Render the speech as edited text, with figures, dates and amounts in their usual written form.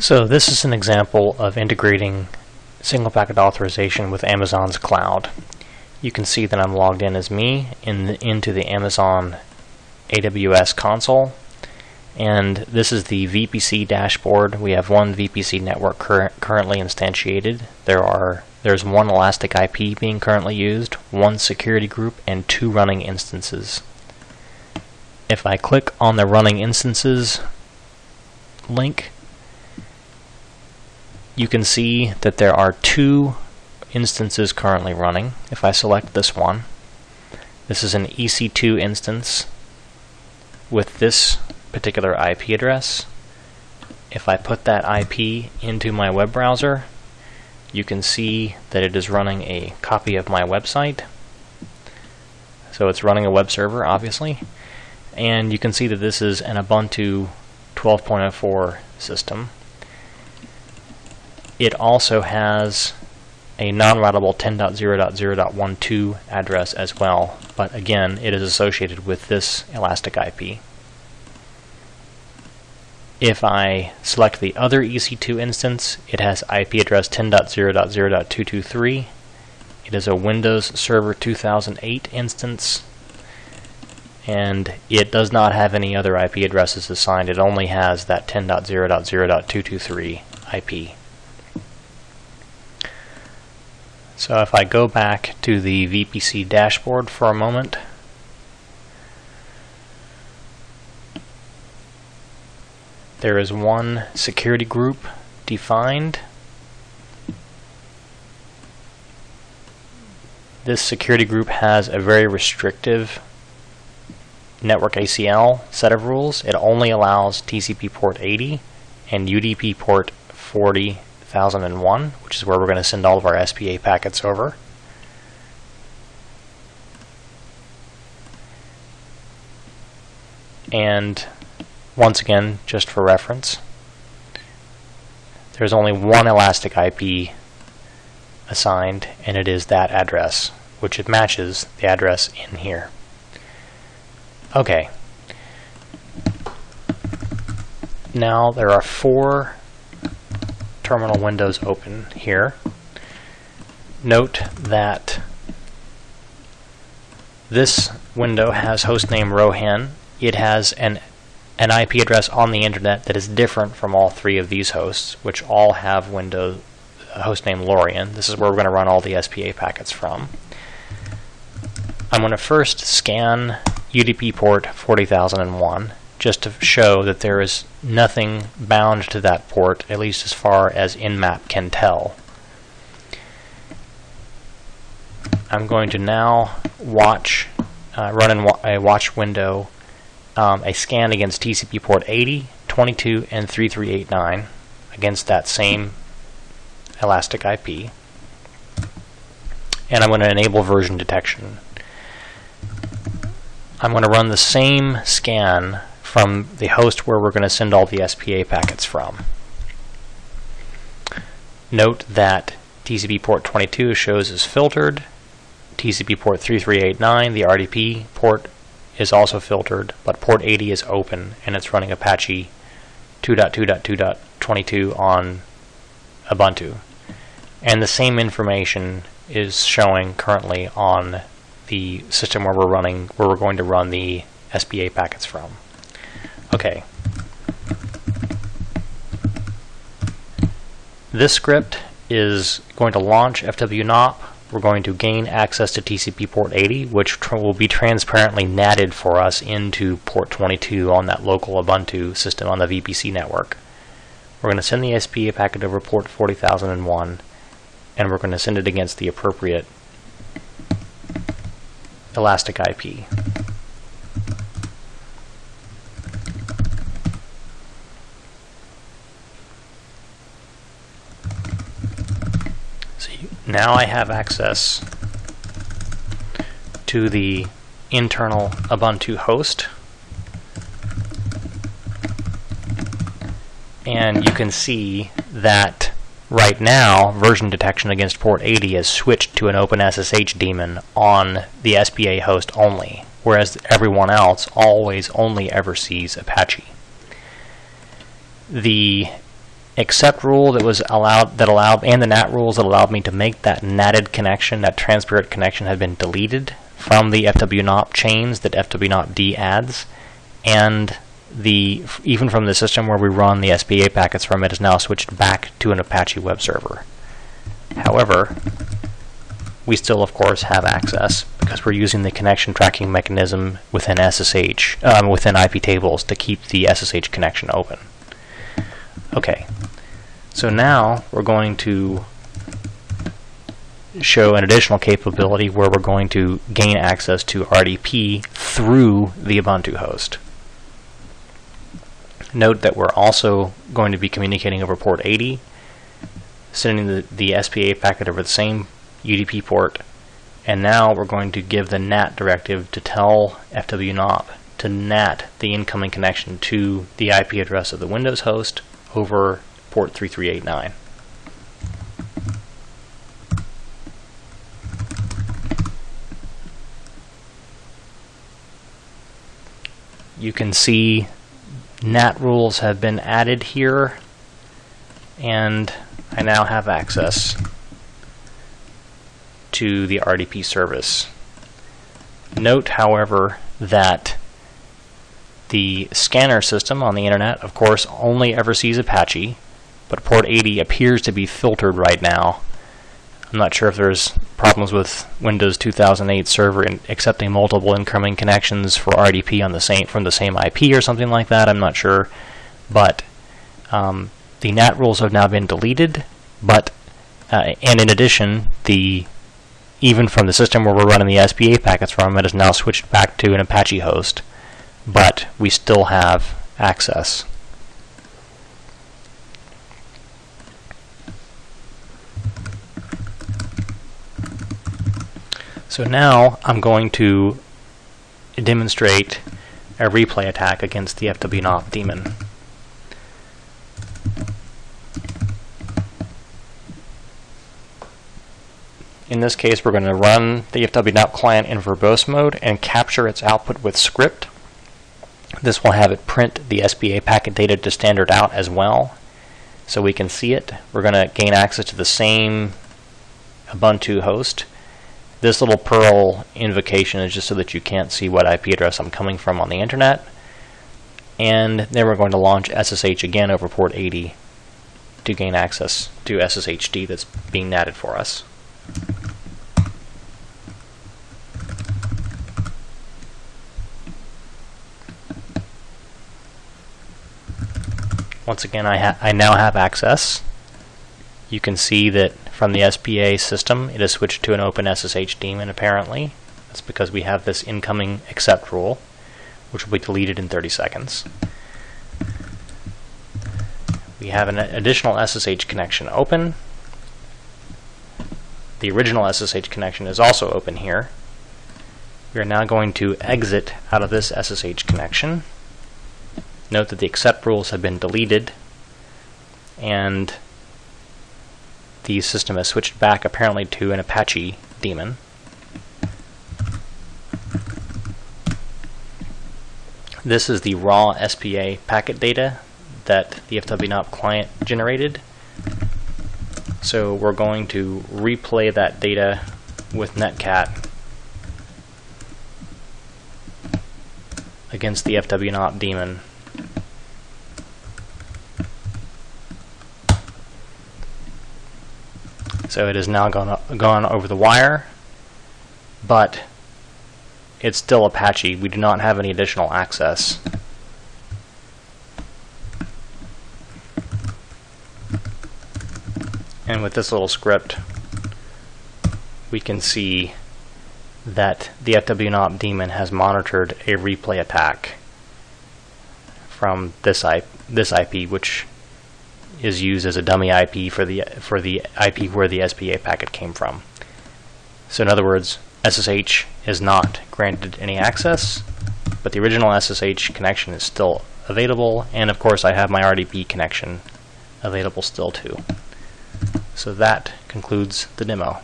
So this is an example of integrating single packet authorization with Amazon's cloud. You can see that I'm logged in as me into the Amazon AWS console, and this is the VPC dashboard. We have one VPC network currently instantiated. There's one elastic IP being currently used, one security group, and 2 running instances. If I click on the running instances link, you can see that there are 2 instances currently running. If I select this one, this is an EC2 instance with this particular IP address. If I put that IP into my web browser, you can see that it is running a copy of my website. So it's running a web server, obviously. And you can see that this is an Ubuntu 12.04 system. It also has a non-routable 10.0.0.12 address as well, but again, it is associated with this elastic IP. If I select the other EC2 instance, it has IP address 10.0.0.223. It is a Windows Server 2008 instance, and it does not have any other IP addresses assigned. It only has that 10.0.0.223 IP. So if I go back to the VPC dashboard for a moment, there is one security group defined. This security group has a very restrictive network ACL set of rules. It only allows TCP port 80 and UDP port 40,001, which is where we're going to send all of our SPA packets over. And once again, just for reference, there's only one elastic IP assigned, and it is that address, which it matches the address in here. Okay. Now there are 4 terminal windows open here. Note that this window has hostname Rohan. It has an IP address on the internet that is different from all 3 of these hosts, which all have hostname Lorian. This is where we're going to run all the SPA packets from. I'm going to first scan UDP port 40,001 just to show that there is nothing bound to that port, at least as far as Nmap can tell. I'm going to now run in a watch window a scan against TCP port 80, 22, and 3389 against that same elastic IP. And I'm going to enable version detection. I'm going to run the same scan from the host where we're going to send all the SPA packets from. Note that TCP port 22 shows as filtered. TCP port 3389, the RDP port, is also filtered, but port 80 is open, and it's running Apache 2.2.2.22 on Ubuntu. And the same information is showing currently on the system where we're going to run the SPA packets from. Okay. This script is going to launch FWNOP. We're going to gain access to TCP port 80, which will be transparently NATed for us into port 22 on that local Ubuntu system on the VPC network. We're going to send the SPA packet over port 40,001, and we're going to send it against the appropriate elastic IP. Now I have access to the internal Ubuntu host, and you can see that right now version detection against port 80 has switched to an OpenSSH daemon on the SPA host only, whereas everyone else always only ever sees Apache. The accept rule that allowed, and the NAT rules that allowed me to make that natted connection, that transparent connection, had been deleted from the FWNOP chains that FWNOP-D adds, and even from the system where we run the SPA packets from, it is now switched back to an Apache web server. However, we still, of course, have access because we're using the connection tracking mechanism within SSH, within IP tables, to keep the SSH connection open. Okay, so now we're going to show an additional capability where we're going to gain access to RDP through the Ubuntu host. Note that we're also going to be communicating over port 80, sending the SPA packet over the same UDP port, and now we're going to give the NAT directive to tell FWNOP to NAT the incoming connection to the IP address of the Windows host over port 3389. You can see NAT rules have been added here, and I now have access to the RDP service. Note, however, that the scanner system on the internet, of course, only ever sees Apache, but port 80 appears to be filtered right now. I'm not sure if there's problems with Windows 2008 server accepting multiple incoming connections for RDP on from the same IP or something like that. I'm not sure, but the NAT rules have now been deleted. But and in addition, even from the system where we're running the SPA packets from, it is now switched back to an Apache host, but we still have access. So now I'm going to demonstrate a replay attack against the FWNOP daemon. In this case, we're going to run the FWNOP client in verbose mode and capture its output with script. This will have it print the SPA packet data to standard out as well, so we can see it. We're going to gain access to the same Ubuntu host. This little Perl invocation is just so that you can't see what IP address I'm coming from on the internet. And then we're going to launch SSH again over port 80 to gain access to SSHD that's being natted for us. Once again, I now have access. You can see that from the SPA system, it has switched to an open SSH daemon apparently. That's because we have this incoming accept rule, which will be deleted in 30 seconds. We have an additional SSH connection open. The original SSH connection is also open here. We are now going to exit out of this SSH connection. Note that the accept rules have been deleted, and the system has switched back apparently to an Apache daemon. This is the raw SPA packet data that the FWNOP client generated. So we're going to replay that data with netcat against the FWNOP daemon. So it has now gone over the wire, but it's still Apache. We do not have any additional access. And with this little script, we can see that the FWNOP daemon has monitored a replay attack from this IP, which is used as a dummy IP for the IP where the SPA packet came from. So in other words, SSH is not granted any access, but the original SSH connection is still available, and of course I have my RDP connection available still too. So that concludes the demo.